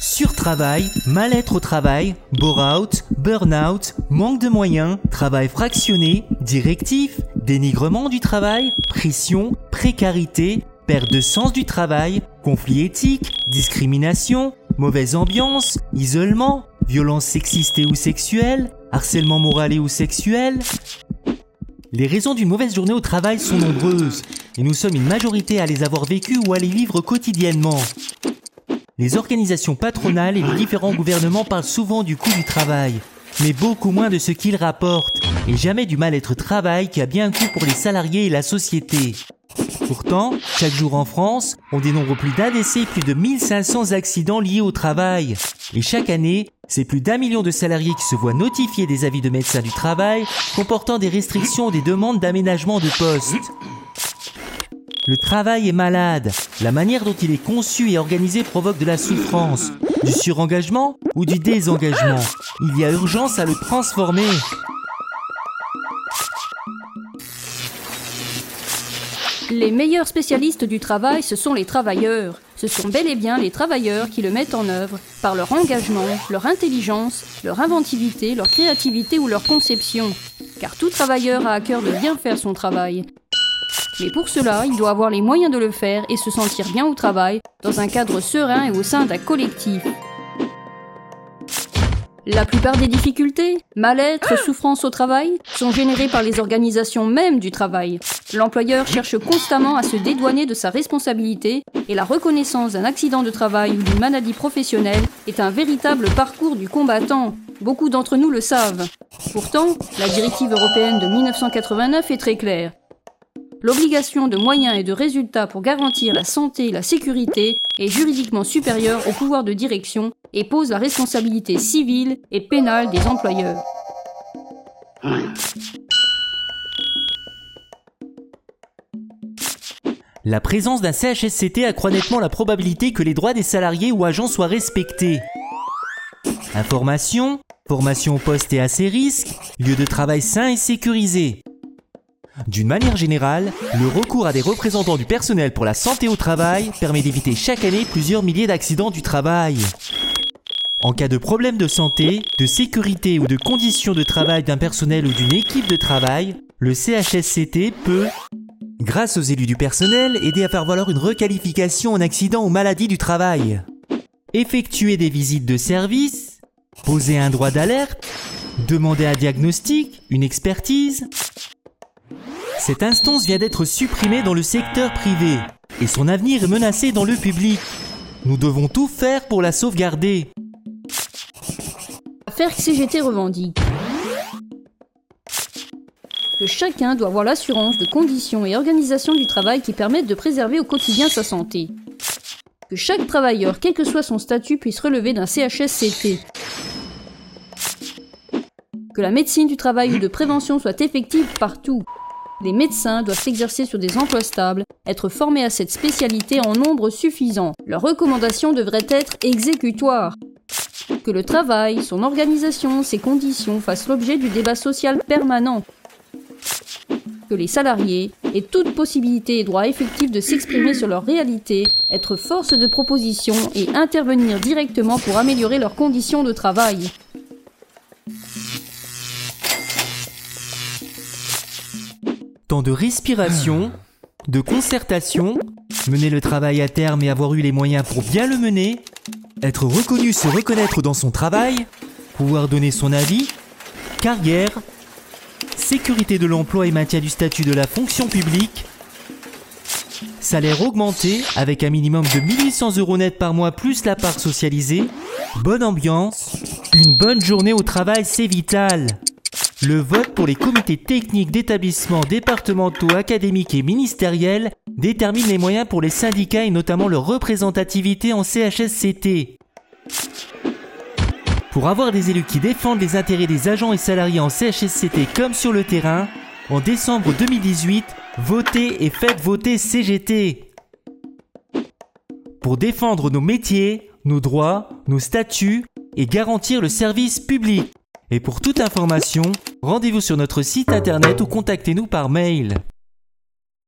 Surtravail, mal-être au travail, bore-out, burn-out, manque de moyens, travail fractionné, directif, dénigrement du travail, pression, précarité, perte de sens du travail, conflit éthique, discrimination, mauvaise ambiance, isolement, violence sexiste et ou sexuelle, harcèlement moral et ou sexuel. Les raisons d'une mauvaise journée au travail sont nombreuses, et nous sommes une majorité à les avoir vécues ou à les vivre quotidiennement. Les organisations patronales et les différents gouvernements parlent souvent du coût du travail, mais beaucoup moins de ce qu'ils rapportent, et jamais du mal-être travail qui a bien un coût pour les salariés et la société. Pourtant, chaque jour en France, on dénombre plus d'AVC et plus de 1500 accidents liés au travail. Et chaque année, c'est plus d'1 million de salariés qui se voient notifier des avis de médecins du travail comportant des restrictions ou des demandes d'aménagement de poste. Le travail est malade. La manière dont il est conçu et organisé provoque de la souffrance, du surengagement ou du désengagement. Il y a urgence à le transformer. Les meilleurs spécialistes du travail, ce sont les travailleurs. Ce sont bel et bien les travailleurs qui le mettent en œuvre par leur engagement, leur intelligence, leur inventivité, leur créativité ou leur conception. Car tout travailleur a à cœur de bien faire son travail. Mais pour cela, il doit avoir les moyens de le faire et se sentir bien au travail, dans un cadre serein et au sein d'un collectif. La plupart des difficultés, mal-être, souffrance au travail, sont générées par les organisations mêmes du travail. L'employeur cherche constamment à se dédouaner de sa responsabilité et la reconnaissance d'un accident de travail ou d'une maladie professionnelle est un véritable parcours du combattant. Beaucoup d'entre nous le savent. Pourtant, la directive européenne de 1989 est très claire. L'obligation de moyens et de résultats pour garantir la santé et la sécurité est juridiquement supérieure au pouvoir de direction et pose la responsabilité civile et pénale des employeurs. La présence d'un CHSCT accroît nettement la probabilité que les droits des salariés ou agents soient respectés. Information, formation au poste et à ses risques, lieu de travail sain et sécurisé. D'une manière générale, le recours à des représentants du personnel pour la santé au travail permet d'éviter chaque année plusieurs milliers d'accidents du travail. En cas de problème de santé, de sécurité ou de conditions de travail d'un personnel ou d'une équipe de travail, le CHSCT peut, grâce aux élus du personnel, aider à faire valoir une requalification en accident ou maladie du travail. Effectuer des visites de service, poser un droit d'alerte, demander un diagnostic, une expertise. Cette instance vient d'être supprimée dans le secteur privé et son avenir est menacé dans le public. Nous devons tout faire pour la sauvegarder. L'affaire CGT revendique que chacun doit avoir l'assurance de conditions et organisation du travail qui permettent de préserver au quotidien sa santé. Que chaque travailleur, quel que soit son statut, puisse relever d'un CHSCT. Que la médecine du travail ou de prévention soit effective partout. Les médecins doivent s'exercer sur des emplois stables, être formés à cette spécialité en nombre suffisant. Leurs recommandations devraient être exécutoires. Que le travail, son organisation, ses conditions fassent l'objet du débat social permanent. Que les salariés aient toute possibilité et droit effectif de s'exprimer sur leur réalité, être force de proposition et intervenir directement pour améliorer leurs conditions de travail. Temps de respiration, de concertation, mener le travail à terme et avoir eu les moyens pour bien le mener, être reconnu, se reconnaître dans son travail, pouvoir donner son avis, carrière, sécurité de l'emploi et maintien du statut de la fonction publique, salaire augmenté avec un minimum de 1 800 € net par mois plus la part socialisée, bonne ambiance, une bonne journée au travail, c'est vital. Le vote pour les comités techniques d'établissements départementaux, académiques et ministériels détermine les moyens pour les syndicats et notamment leur représentativité en CHSCT. Pour avoir des élus qui défendent les intérêts des agents et salariés en CHSCT comme sur le terrain, en décembre 2018, votez et faites voter CGT. Pour défendre nos métiers, nos droits, nos statuts et garantir le service public. Et pour toute information, rendez-vous sur notre site internet ou contactez-nous par mail.